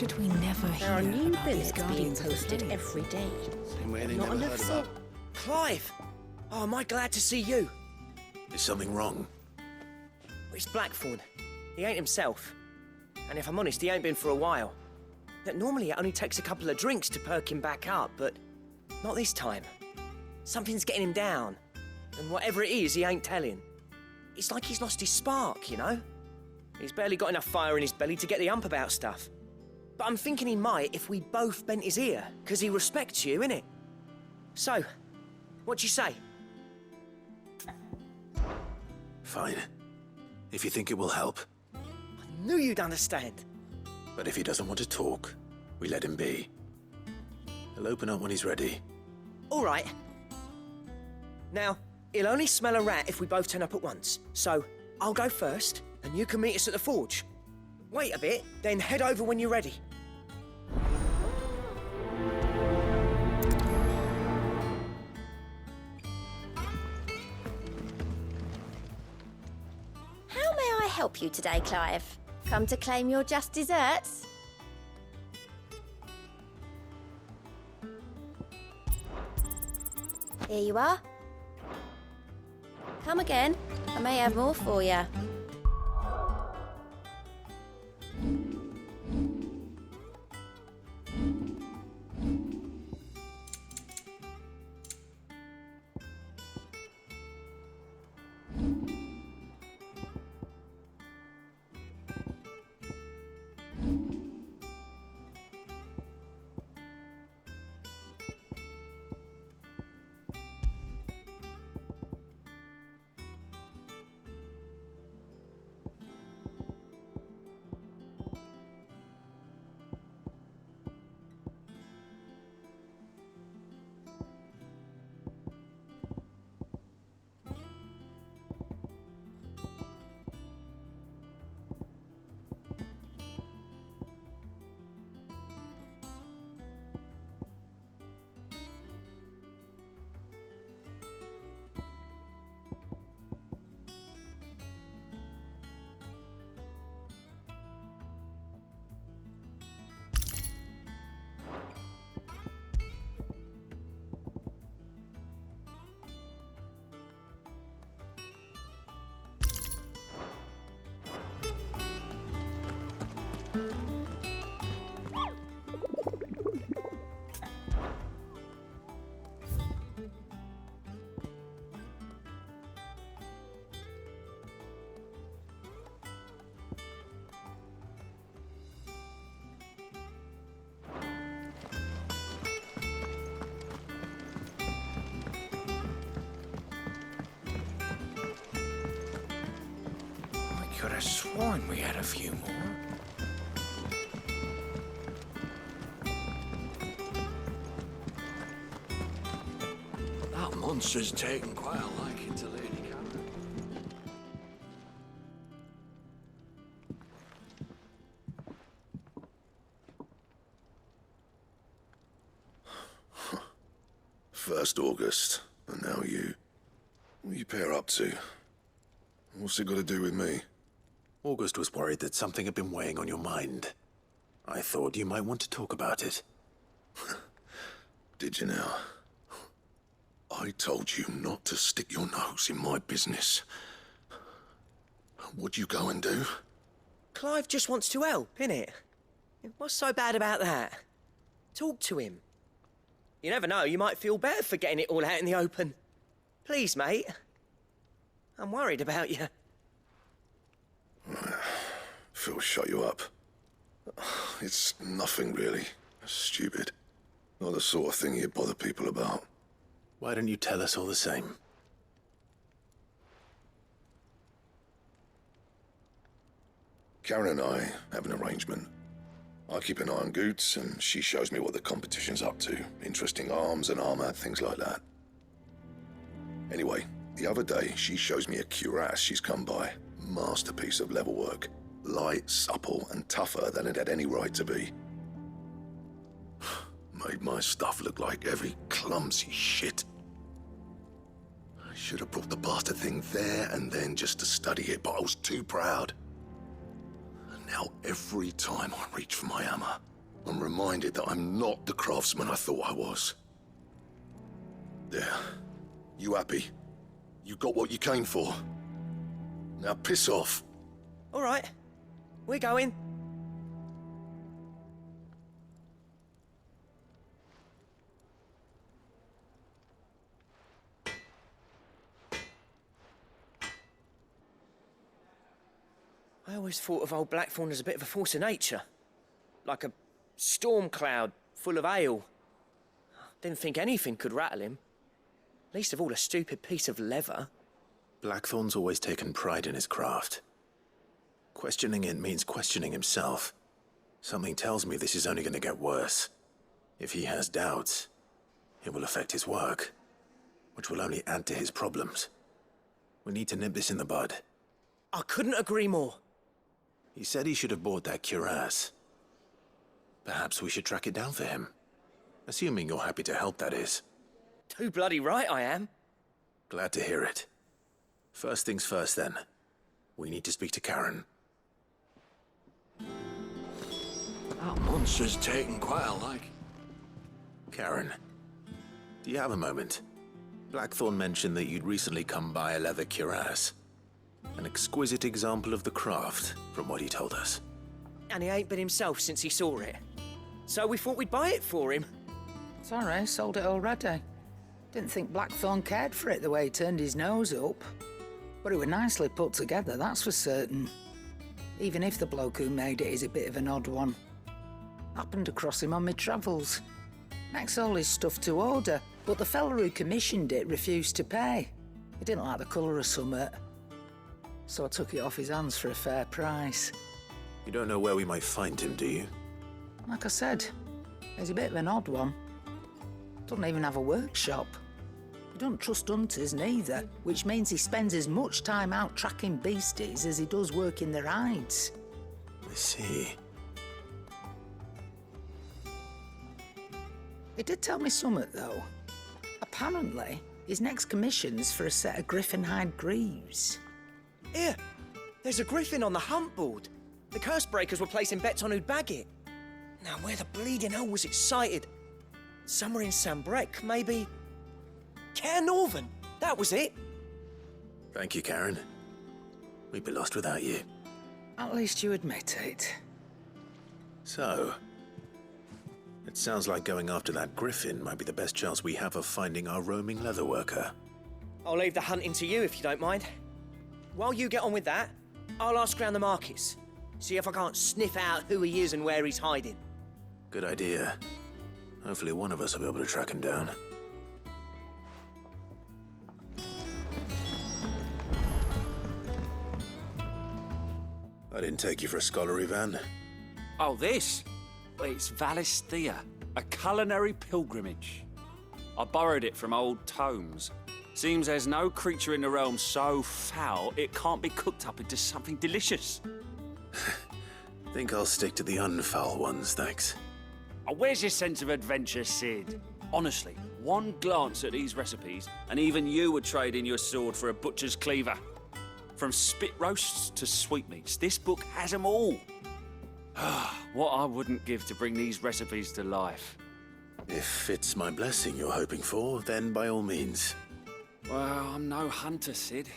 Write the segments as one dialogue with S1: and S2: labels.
S1: did we never
S2: There are
S1: hear
S2: new
S1: about these
S2: billets being
S1: guardians of the
S2: posted
S1: cave?
S2: every day.
S3: Same way they
S2: Not
S3: never
S2: enough
S3: heard
S2: so-
S3: about.
S4: Clive! Oh, am I glad to see you?
S3: Is something wrong?
S4: It's Blackthorn. He ain't himself. And if I'm honest, he ain't been for a while. That normally it only takes a couple of drinks to perk him back up, but not this time. Something's getting him down. And whatever it is, he ain't telling. It's like he's lost his spark, you know? He's barely got enough fire in his belly to get the ump about stuff. But I'm thinking he might if we both bent his ear, because he respects you, innit? So, what you say?
S3: Fine. If you think it will help.
S4: I knew you'd understand.
S3: But if he doesn't want to talk, we let him be. He'll open up when he's ready.
S4: All right. Now, he'll only smell a rat if we both turn up at once. So, I'll go first, and you can meet us at the forge. Wait a bit, then head over when you're ready.
S5: How may I help you today, Clive? Come to claim your just desserts? Here you are. Come again. I may have more for you.
S6: I could have sworn we had a few more.
S7: That monster's taken quite a liking to Lady Karen.
S8: First August, and now you. What you pair up to? What's it got to do with me?
S3: August was worried that something had been weighing on your mind. I thought you might want to talk about it.
S8: Did you now? I told you not to stick your nose in my business. What'd you go and do?
S4: Clive just wants to help, innit? What's so bad about that? Talk to him. You never know, you might feel better for getting it all out in the open. Please, mate. I'm worried about you.
S8: Phil shut you up. It's nothing really. Stupid. Not the sort of thing you bother people about.
S3: Why don't you tell us all the same?
S8: Karen and I have an arrangement. I keep an eye on Goots, and she shows me what the competition's up to. Interesting arms and armor, things like that. Anyway, the other day, she shows me a cuirass she's come by. Masterpiece of level work. Light, supple, and tougher than it had any right to be. Made my stuff look like every clumsy shit. I should have brought the bastard thing there and then just to study it, but I was too proud. And now every time I reach for my hammer, I'm reminded that I'm not the craftsman I thought I was. There. You happy? You got what you came for. Now piss off.
S4: All right, we're going. I always thought of old Blackthorn as a bit of a force of nature. Like a storm cloud full of ale. Didn't think anything could rattle him. Least of all a stupid piece of leather.
S3: Blackthorn's always taken pride in his craft. Questioning it means questioning himself. Something tells me this is only going to get worse. If he has doubts, it will affect his work, which will only add to his problems. We need to nip this in the bud.
S4: I couldn't agree more.
S3: He said he should have bought that cuirass. Perhaps we should track it down for him. Assuming you're happy to help, that is.
S4: Too bloody right I am.
S3: Glad to hear it. First things first, then. We need to speak to Karen.
S7: That monster's taken quite a like.
S3: Karen, do you have a moment? Blackthorn mentioned that you'd recently come by a leather cuirass. An exquisite example of the craft, from what he told us.
S4: And he ain't been himself since he saw it. So we thought we'd buy it for him.
S6: Sorry, sold it already. Didn't think Blackthorn cared for it the way he turned his nose up. But it was nicely put together, that's for certain. Even if the bloke who made it is a bit of an odd one. Happened across him on my travels. Makes all his stuff to order, but the fella who commissioned it refused to pay. He didn't like the colour of summit. So I took it off his hands for a fair price.
S3: You don't know where we might find him, do you?
S6: Like I said, he's a bit of an odd one. Doesn't even have a workshop. He don't trust hunters neither, which means he spends as much time out tracking beasties as he does working their hides.
S3: I see.
S6: He did tell me something, though. Apparently, his next commission's for a set of griffin hide greaves.
S4: Here, there's a griffin on the hunt board. The curse breakers were placing bets on who'd bag it. Now, where the bleeding hell was it sighted? Somewhere in Sambrec, maybe... Cairnorthern, that was it.
S3: Thank you, Karen. We'd be lost without you.
S6: At least you admit it.
S3: So, it sounds like going after that griffin might be the best chance we have of finding our roaming leatherworker.
S4: I'll leave the hunting to you if you don't mind. While you get on with that, I'll ask around the markets. See if I can't sniff out who he is and where he's hiding.
S3: Good idea. Hopefully one of us will be able to track him down. I didn't take you for a scholar, Ivan.
S1: Oh, this? Well, it's Valisthea, a culinary pilgrimage. I borrowed it from old tomes. Seems there's no creature in the realm so foul it can't be cooked up into something delicious.
S3: Think I'll stick to the unfoul ones, thanks.
S1: Oh, where's your sense of adventure, Sid? Honestly, one glance at these recipes, and even you would trade in your sword for a butcher's cleaver. From spit roasts to sweetmeats, this book has them all. What I wouldn't give to bring these recipes to life.
S3: If it's my blessing you're hoping for, then by all means.
S1: Well, I'm no hunter, Sid.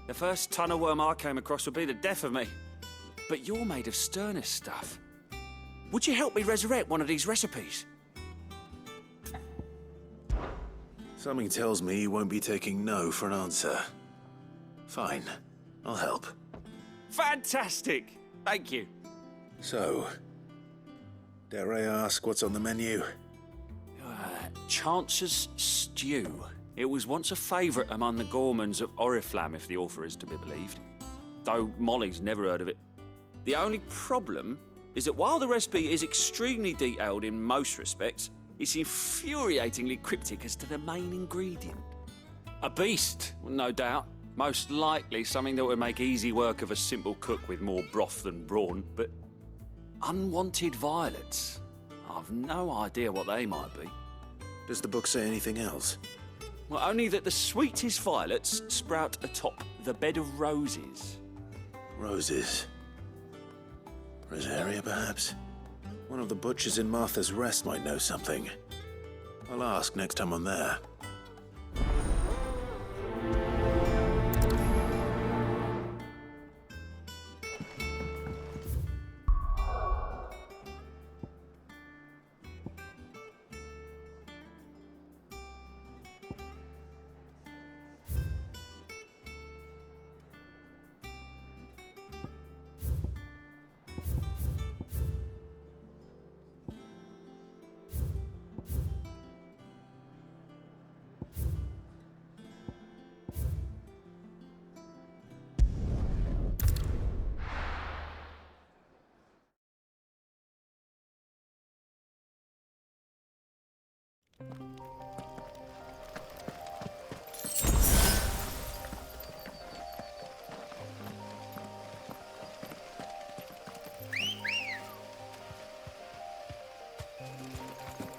S1: The first ton of worm I came across would be the death of me. But you're made of sterner stuff. Would you help me resurrect one of these recipes?
S3: Something tells me you won't be taking no for an answer. Fine, I'll help.
S1: Fantastic! Thank you.
S3: So, dare I ask what's on the menu?
S1: Chance's Stew. It was once a favourite among the gourmands of Oriflamme, if the author is to be believed. Though Molly's never heard of it. The only problem is that while the recipe is extremely detailed in most respects, it's infuriatingly cryptic as to the main ingredient. A beast, no doubt. Most likely something that would make easy work of a simple cook with more broth than brawn, but unwanted violets. I've no idea what they might be.
S3: Does the book say anything else?
S1: Well, only that the sweetest violets sprout atop the bed of roses.
S3: Roses. Rosaria, perhaps? One of the butchers in Martha's Rest might know something. I'll ask next time I'm there.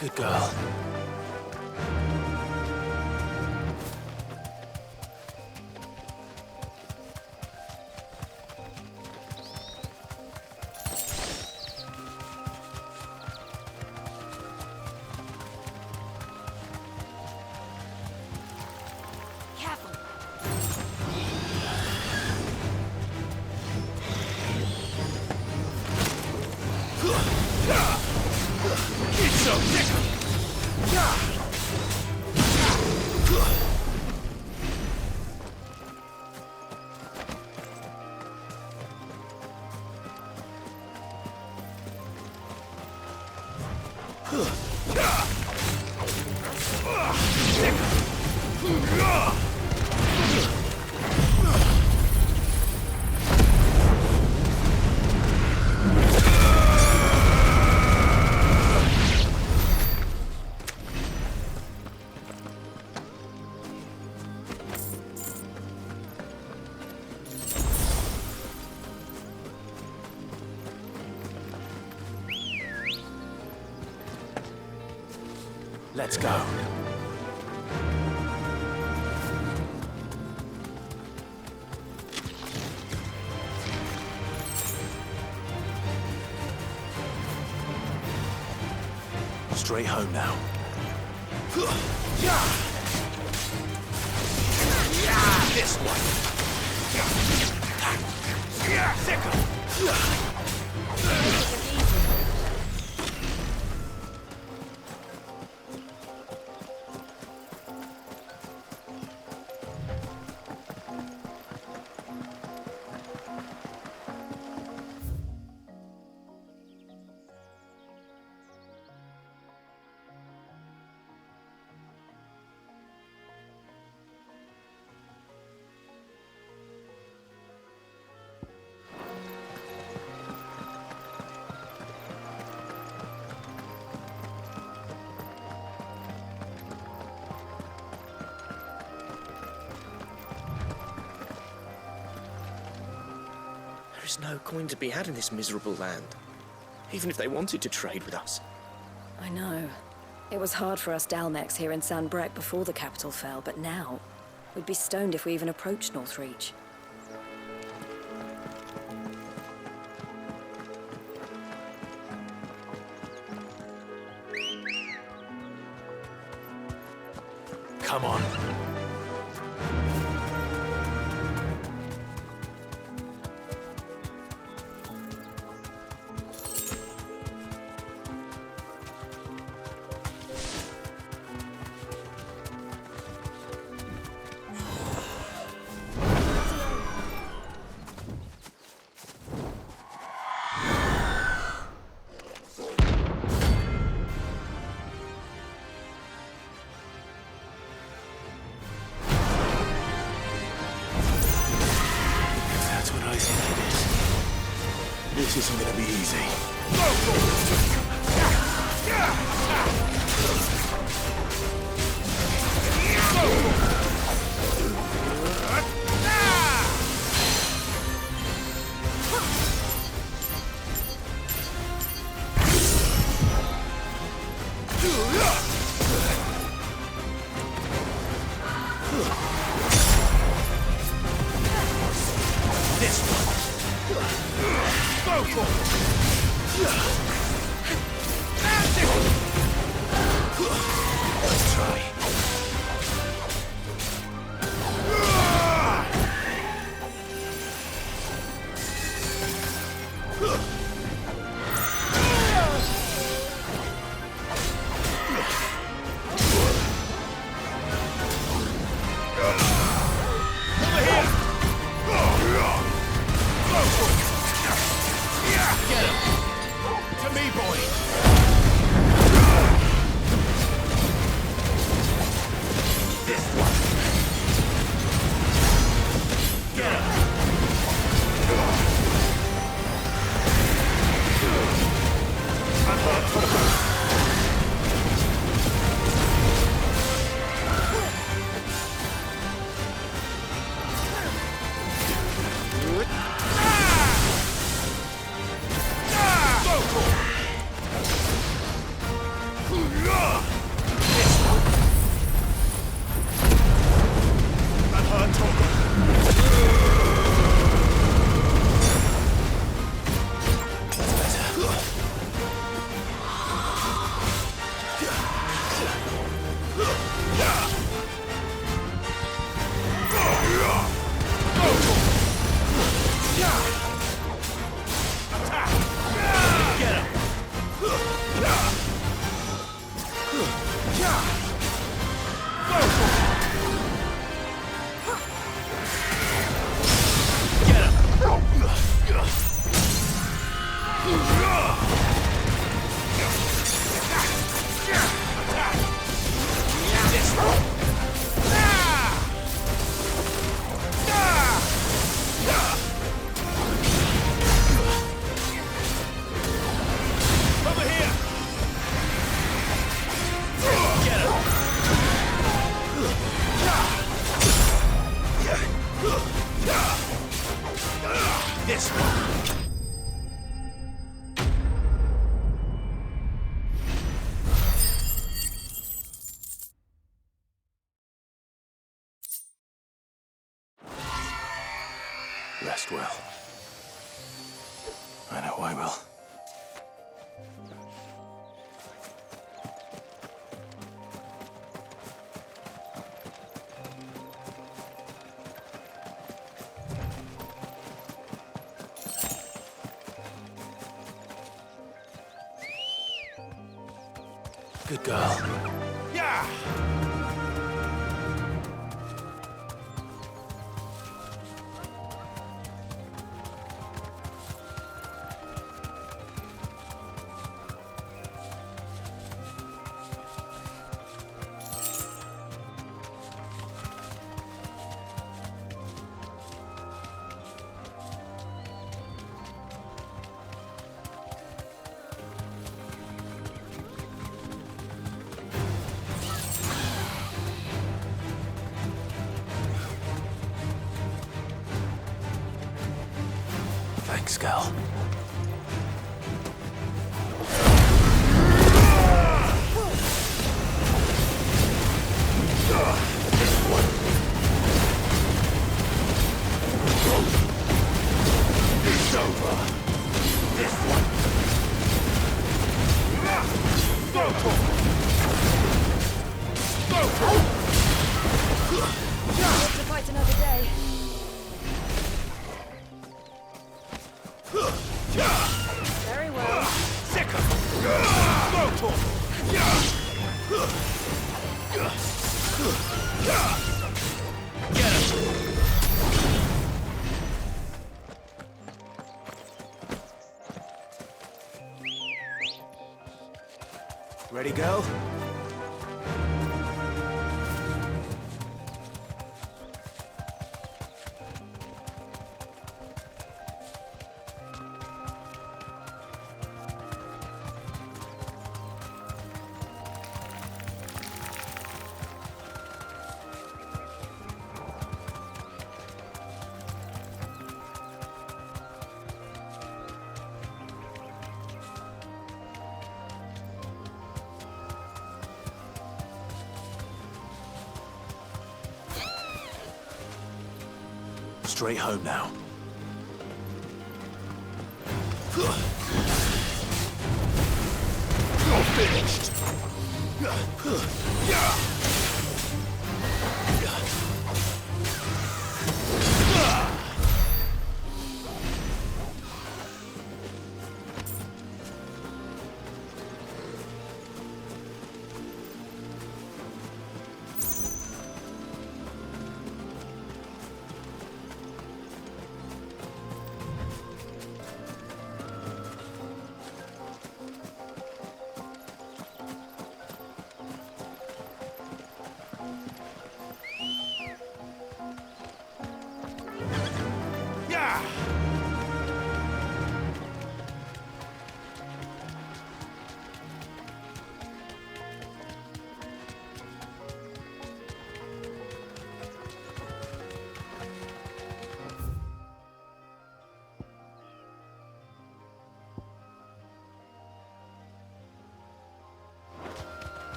S3: Good girl. Let's go. Straight home now. This one.
S4: There is no coin to be had in this miserable land, even if they wanted to trade with us.
S2: I know. It was hard for us Dalmex here in San Brek before the capital fell, but now we'd be stoned if we even approached Northreach.
S3: Come on. This isn't gonna be easy.
S4: This one. Go for it.
S3: Rest well. I know I will. Good girl.
S7: Yeah!
S3: Thanks, girl.
S7: It's over. This one. Go for it. Go for it.
S2: Live to fight another day. Very well.
S7: Second. Go for it. Get him.
S3: Ready, girl? Straight home now.
S7: You're finished.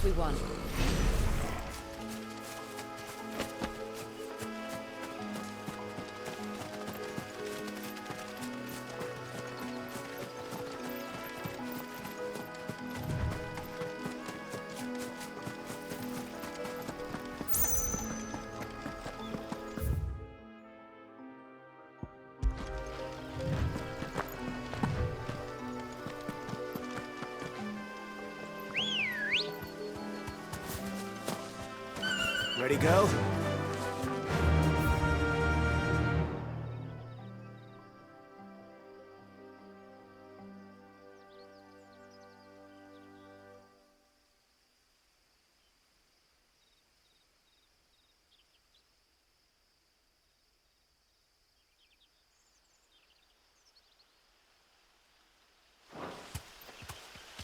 S2: we won.
S9: Ready, go?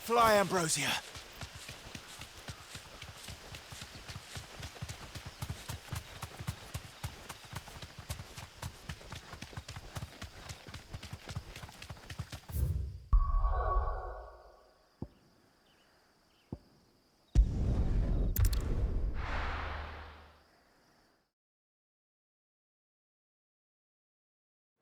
S9: Fly, Ambrosia.